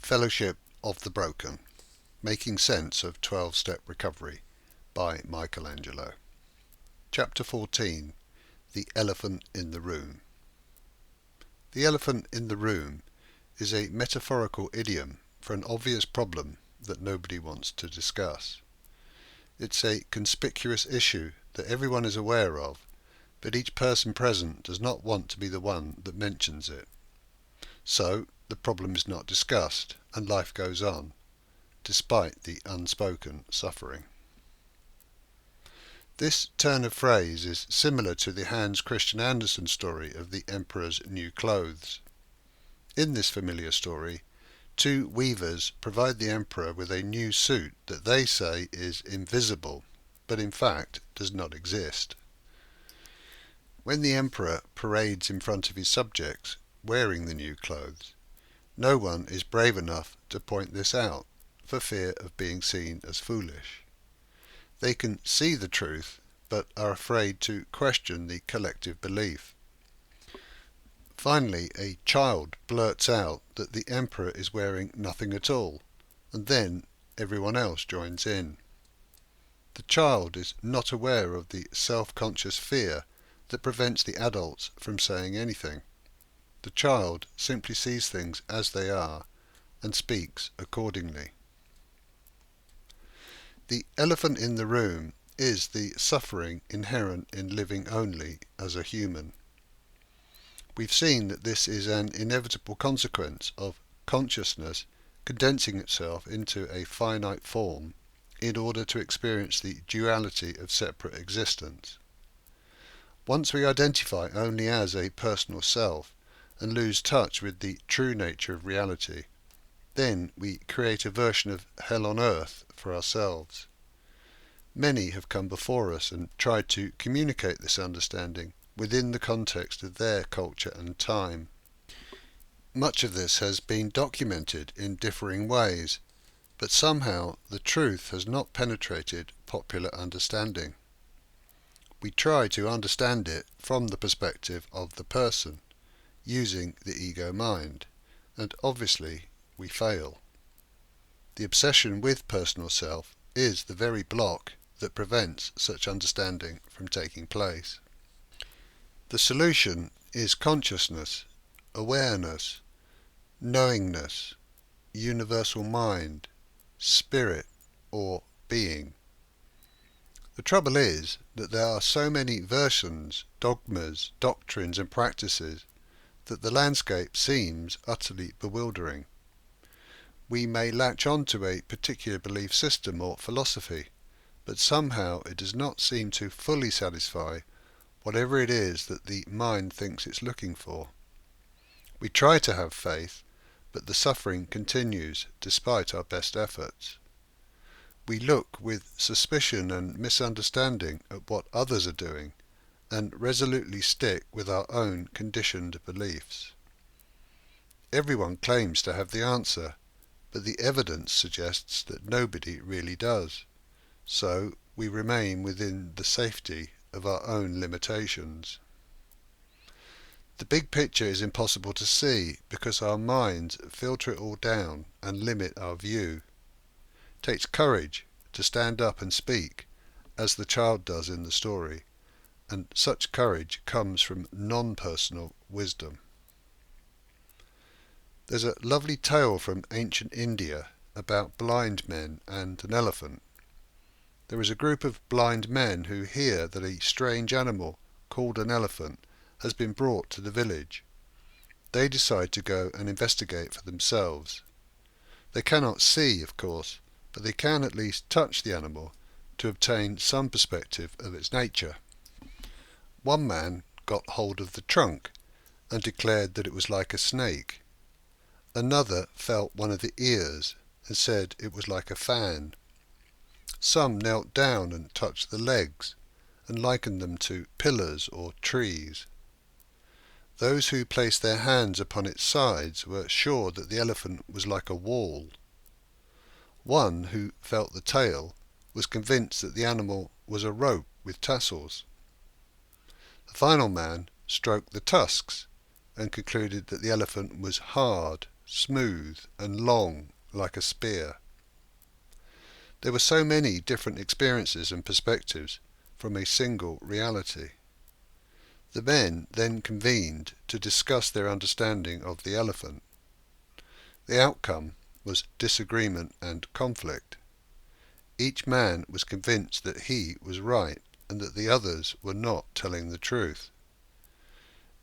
Fellowship of the Broken, Making Sense of 12-Step Recovery by Angelo. Chapter 14. The Elephant in the Room. The elephant in the room is a metaphorical idiom for an obvious problem that nobody wants to discuss. It's a conspicuous issue that everyone is aware of, but each person present does not want to be the one that mentions it. So the problem is not discussed, and life goes on, despite the unspoken suffering. This turn of phrase is similar to the Hans Christian Andersen story of the Emperor's new clothes. In this familiar story, two weavers provide the Emperor with a new suit that they say is invisible, but in fact does not exist. When the Emperor parades in front of his subjects wearing the new clothes, no one is brave enough to point this out, for fear of being seen as foolish. They can see the truth, but are afraid to question the collective belief. Finally, a child blurts out that the Emperor is wearing nothing at all, and then everyone else joins in. The child is not aware of the self-conscious fear that prevents the adults from saying anything. The child simply sees things as they are and speaks accordingly. The elephant in the room is the suffering inherent in living only as a human. We've seen that this is an inevitable consequence of consciousness condensing itself into a finite form in order to experience the duality of separate existence. Once we identify only as a personal self and lose touch with the true nature of reality, then we create a version of hell on earth for ourselves. Many have come before us and tried to communicate this understanding within the context of their culture and time. Much of this has been documented in differing ways, but somehow the truth has not penetrated popular understanding. We try to understand it from the perspective of the person, using the ego mind, and obviously we fail. The obsession with personal self is the very block that prevents such understanding from taking place. The solution is consciousness, awareness, knowingness, universal mind, spirit, or being. The trouble is that there are so many versions, dogmas, doctrines and practices that the landscape seems utterly bewildering. We may latch on to a particular belief system or philosophy, but somehow it does not seem to fully satisfy whatever it is that the mind thinks it's looking for. We try to have faith, but the suffering continues despite our best efforts. We look with suspicion and misunderstanding at what others are doing, and resolutely stick with our own conditioned beliefs. Everyone claims to have the answer, but the evidence suggests that nobody really does. So we remain within the safety of our own limitations. The big picture is impossible to see because our minds filter it all down and limit our view. It takes courage to stand up and speak, as the child does in the story, and such courage comes from non-personal wisdom. There's a lovely tale from ancient India about blind men and an elephant. There is a group of blind men who hear that a strange animal called an elephant has been brought to the village. They decide to go and investigate for themselves. They cannot see, of course, but they can at least touch the animal to obtain some perspective of its nature. One man got hold of the trunk and declared that it was like a snake. Another felt one of the ears and said it was like a fan. Some knelt down and touched the legs and likened them to pillars or trees. Those who placed their hands upon its sides were sure that the elephant was like a wall. One who felt the tail was convinced that the animal was a rope with tassels. The final man stroked the tusks and concluded that the elephant was hard smooth and long like a spear. There were so many different experiences and perspectives from a single reality. The men then convened to discuss their understanding of the elephant. The outcome was disagreement and conflict. Each man was convinced that he was right and that the others were not telling the truth.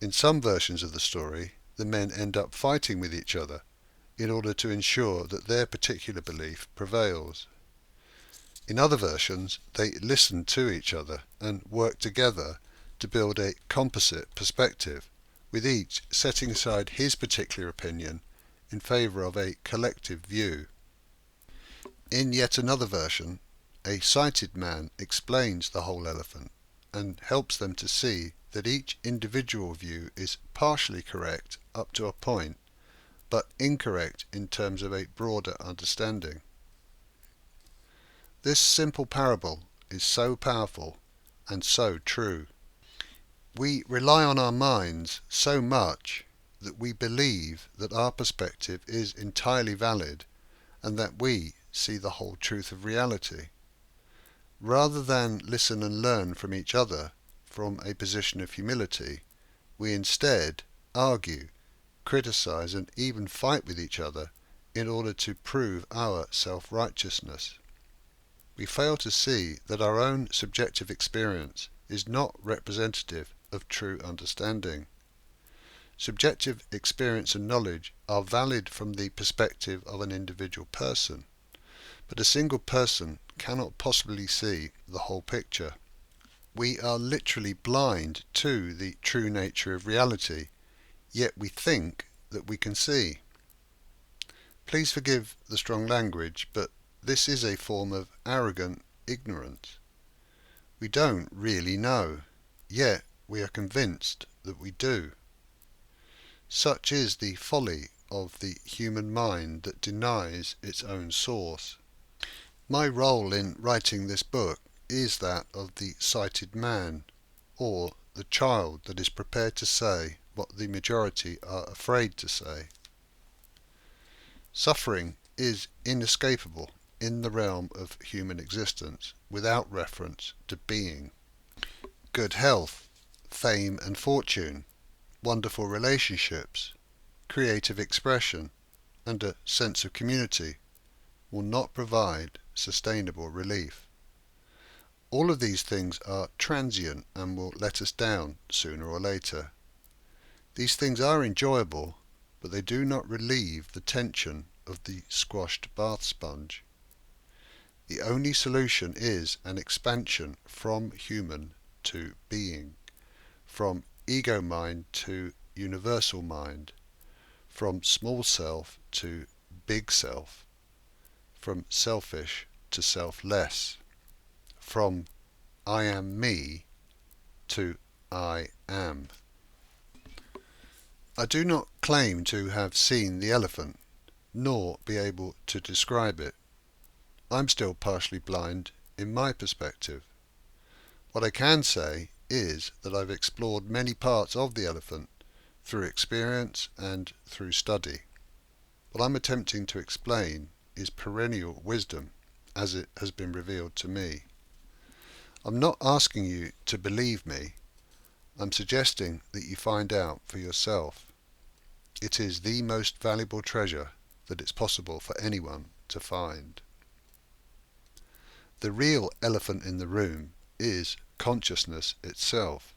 In some versions of the story, the men end up fighting with each other in order to ensure that their particular belief prevails. In other versions, they listen to each other and work together to build a composite perspective, with each setting aside his particular opinion in favour of a collective view. In yet another version, a sighted man explains the whole elephant and helps them to see that each individual view is partially correct up to a point, but incorrect in terms of a broader understanding. This simple parable is so powerful and so true. We rely on our minds so much that we believe that our perspective is entirely valid and that we see the whole truth of reality. Rather than listen and learn from each other from a position of humility, we instead argue, criticize, and even fight with each other in order to prove our self-righteousness. We fail to see that our own subjective experience is not representative of true understanding. Subjective experience and knowledge are valid from the perspective of an individual person, but a single person cannot possibly see the whole picture. We are literally blind to the true nature of reality, yet we think that we can see. Please forgive the strong language, but this is a form of arrogant ignorance. We don't really know, yet we are convinced that we do. Such is the folly of the human mind that denies its own source. My role in writing this book is that of the sighted man, or the child that is prepared to say what the majority are afraid to say. Suffering is inescapable in the realm of human existence without reference to being. Good health, fame and fortune, wonderful relationships, creative expression, and a sense of community will not provide sustainable relief. All of these things are transient and will let us down sooner or later. These things are enjoyable, but they do not relieve the tension of the squashed bath sponge. The only solution is an expansion from human to being, from ego mind to universal mind, from small self to big self, from selfish to selfless, from I am me to I am. I do not claim to have seen the elephant, nor be able to describe it. I'm still partially blind in my perspective. What I can say is that I've explored many parts of the elephant through experience and through study. What I'm attempting to explain is perennial wisdom as it has been revealed to me. I'm not asking you to believe me. I'm suggesting that you find out for yourself. It is the most valuable treasure that it's possible for anyone to find. The real elephant in the room is consciousness itself.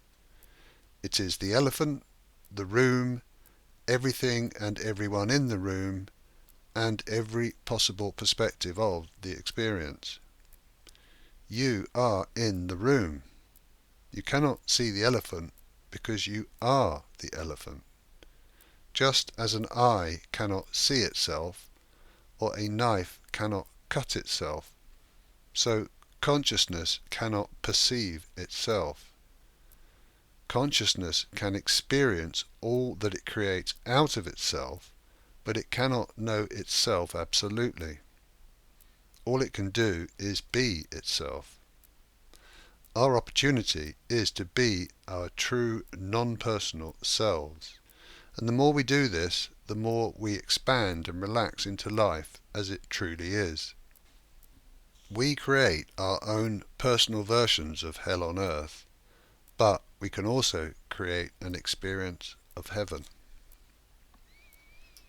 It is the elephant, the room, everything and everyone in the room, and every possible perspective of the experience. You are in the room. You cannot see the elephant because you are the elephant. Just as an eye cannot see itself, or a knife cannot cut itself, so consciousness cannot perceive itself. Consciousness can experience all that it creates out of itself, but it cannot know itself absolutely. All it can do is be itself. Our opportunity is to be our true non-personal selves, and the more we do this, the more we expand and relax into life as it truly is. We create our own personal versions of hell on earth, but we can also create an experience of heaven.